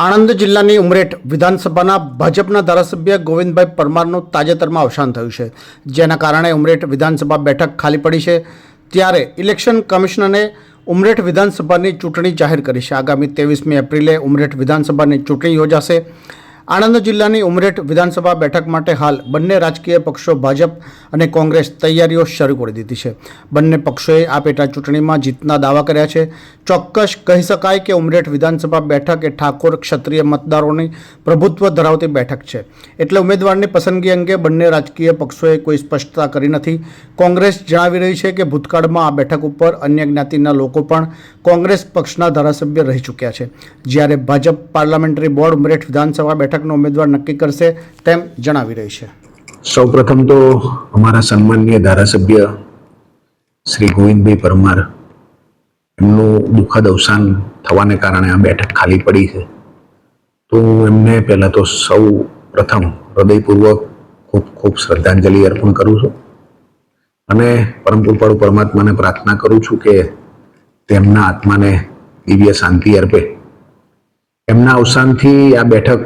આણંદ જિલ્લાની ઉમરેઠ વિધાનસભાના ભાજપના ધારાસભ્ય ગોવિંદભાઈ પરમારનું તાજેતરમાં અવસાન થયું છે, જેના કારણે ઉમરેઠ વિધાનસભા બેઠક ખાલી પડી છે। ત્યારે ઇલેક્શન કમિશનરે ઉમરેઠ વિધાનસભાની ચૂંટણી જાહેર કરી છે। આગામી 23મી એપ્રિલે ઉમરેઠ વિધાનસભાની ચૂંટણી યોજાશે। આણંદ જિલ્લાની ઉમરેઠ વિધાનસભા બેઠક માટે હાલ બંને રાજકીય પક્ષો ભાજપ અને કોંગ્રેસ તૈયારીઓ શરૂ કરી દીધી છે। બંને પક્ષોએ આ પેટા ચૂંટણીમાં જીતના દાવા કર્યા છે। ચોક્કસ કહી શકાય કે ઉમરેઠ વિધાનસભા બેઠક એ ઠાકોર ક્ષત્રિય મતદારોની પ્રભુત્વ ધરાવતી બેઠક છે, એટલે ઉમેદવારની પસંદગી અંગે બંને રાજકીય પક્ષોએ કોઈ સ્પષ્ટતા કરી નથી। કોંગ્રેસ જણાવી રહી છે કે ભૂતકાળમાં આ બેઠક ઉપર અન્ય જ્ઞાતિના લોકો પણ કોંગ્રેસ પક્ષના ધારાસભ્ય રહી ચૂક્યા છે, જ્યારે ભાજપ પાર્લામેન્ટરી બોર્ડ ઉમરેઠ વિધાનસભા બેઠકનો ઉમેદવાર નક્કી કરશે તેમ જણાવી રહી છે। સૌપ્રથમ તો અમારા સન્માનીય ધારાસભ્ય શ્રી ગોવિંદભાઈ પરમાર એમનું દુઃખદ અવસાન થવાને કારણે આ બેઠક ખાલી પડી છે, તો હું એમને પહેલાં તો સૌ પ્રથમ હૃદયપૂર્વક ખૂબ ખૂબ શ્રદ્ધાંજલિ અર્પણ કરું છું અને પરમ કૃપાળુ પરમાત્માને પ્રાર્થના કરું છું કે તેમના આત્માને દિવ્ય શાંતિ અર્પે। એમના અવસાનથી આ બેઠક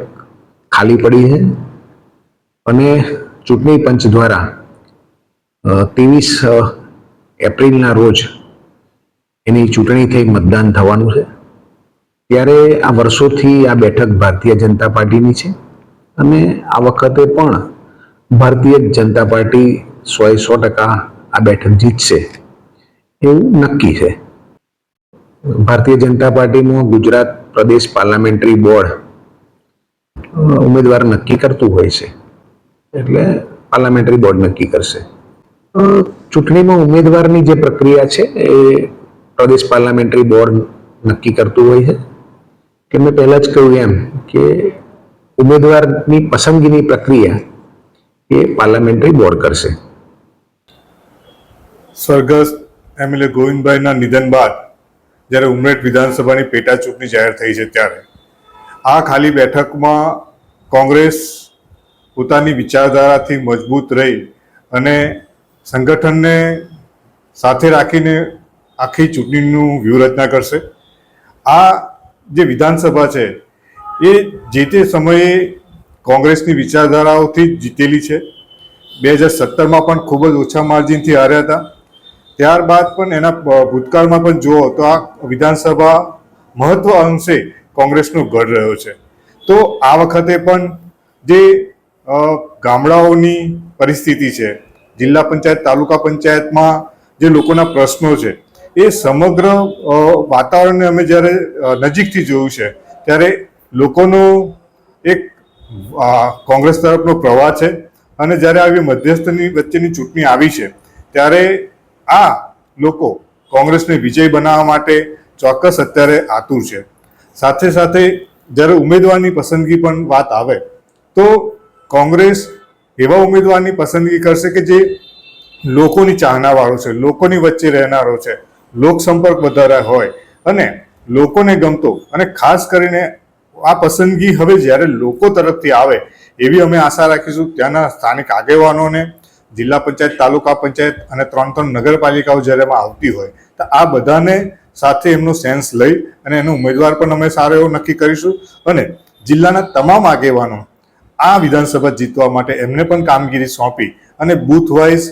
ખાલી પડી છે અને ચૂંટણી પંચ દ્વારા 23 એપ્રિલના રોજ એની ચૂંટણી થઈ મતદાન થવાનું છે। ત્યારે આ વર્ષોથી આ બેઠક ભારતીય જનતા પાર્ટીની છે અને આ વખતે પણ ભારતીય જનતા પાર્ટી 100% આ બેઠક જીતશે એવું નક્કી છે। ભારતીય જનતા પાર્ટીનું ગુજરાત પ્રદેશ પાર્લામેન્ટરી બોર્ડ ઉમેદવાર નક્કી કરતું હોય છે, એટલે પાર્લામેન્ટરી બોર્ડ નક્કી કરશે। ચૂંટણીમાં ઉમેદવારની જે પ્રક્રિયા છે એ પ્રદેશ પાર્લામેન્ટરી બોર્ડ નક્કી કરતું હોય છે કે મેં પહેલા જ કહ્યું એમ કે ઉમેદવારની પસંદગીની પ્રક્રિયા એ પાર્લામેન્ટરી બોર્ડ કરશે। સ્વર્ગસ્થ એમએલએ ગોવિંદભાઈના નિધન બાદ જ્યારે ઉમરેઠ વિધાનસભાની પેટા ચૂંટણી જાહેર થઈ છે, ત્યારે આ ખાલી બેઠકમાં કોંગ્રેસ પોતાની વિચારધારાથી મજબૂત રહી અને સંગઠનને સાથે રાખીને આખી ચૂંટણીનું વ્યૂહરચના કરશે। આ જે વિધાનસભા છે એ જે તે સમયે કોંગ્રેસની વિચારધારાઓથી જ જીતેલી છે। 2017માં પણ ખૂબ જ ઓછા માર્જિનથી હાર્યા હતા। ત્યારબાદ પણ એના ભૂતકાળમાં પણ જુઓ તો આ વિધાનસભા મહત્વ અંશે કોંગ્રેસનો ગઢ રહ્યો છે। તો આ વખતે પણ જે ગામડાઓની પરિસ્થિતિ છે, જિલ્લા પંચાયત તાલુકા પંચાયતમાં જે લોકોના પ્રશ્નો છે, એ સમગ્ર વાતાવરણને અમે જ્યારે નજીકથી જોયું છે, ત્યારે લોકોનો એક કોંગ્રેસ તરફનો પ્રવાહ છે અને જ્યારે આવી મધ્યસ્થની વચ્ચેની ચૂંટણી આવી છે, ત્યારે આ લોકો કોંગ્રેસને વિજય બનાવવા માટે ચોક્કસ અત્યારે આતુર છે। સાથે સાથે જ્યારે ઉમેદવારની પસંદગી પણ વાત આવે તો કોંગ્રેસ એવા ઉમેદવારની પસંદગી કરશે કે જે લોકોની ચાહનાવાળો છે, લોકોની વચ્ચે રહેનારો છે, લોકસંપર્ક વધારે હોય અને લોકોને ગમતો, અને ખાસ કરીને આ પસંદગી હવે જ્યારે લોકો તરફથી આવે એવી અમે આશા રાખીશું। ત્યાંના સ્થાનિક આગેવાનોને, જિલ્લા પંચાયત તાલુકા પંચાયત અને 3 નગરપાલિકાઓ જ્યારે એમાં આવતી હોય તો આ બધાને સાથે એમનો સેન્સ લઈ અને એનો ઉમેદવાર પણ અમે સારો એવો નક્કી કરીશું અને જિલ્લાના તમામ આગેવાનો આ વિધાનસભા જીતવા માટે એમને પણ કામગીરી સોંપી અને બૂથ વાઇઝ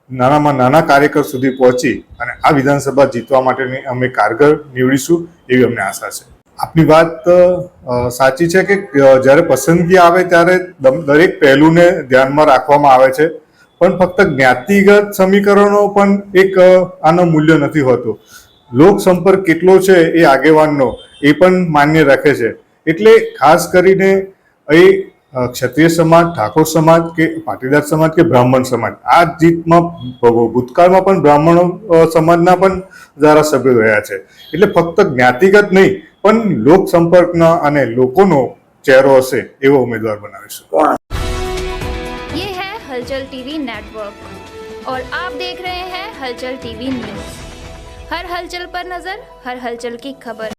નાનામાં નાના કાર્યકર સુધી પહોંચી અને આ વિધાનસભા જીતવા માટેની અમે કારગર નીવડીશું એવી અમને આશા છે। આપની વાત સાચી છે કે જ્યારે પસંદગી આવે ત્યારે દરેક પહેલુંને ધ્યાનમાં રાખવામાં આવે છે, પણ ફક્ત જ્ઞાતિગત સમીકરણો પણ એક આનો મૂલ્ય નથી હોતું। લોક સંપર્ક કેટલો છે એ આગેવાનનો એ પણ માન્ય રાખે છે। એટલે ખાસ કરીને એ ક્ષત્રિય સમાજ, ઠાકોર સમાજ કે પાટીદાર સમાજ કે બ્રાહ્મણ સમાજ, આ જીતમાં ભૂતકાળમાં પણ બ્રાહ્મણો સમાજના પણ ધારાસભ્યો રહ્યા છે। એટલે ફક્ત જ્ઞાતિગત નહીં પણ લોક સંપર્કના અને લોકોનો ચહેરો હશે એવો ઉમેદવાર બનાવીશું। ये है हलचल टीवी नेटवर्क और आप देख रहे हैं हलचल टीवी न्यूज। हर हलचल पर नजर, हर हलचल की खबर।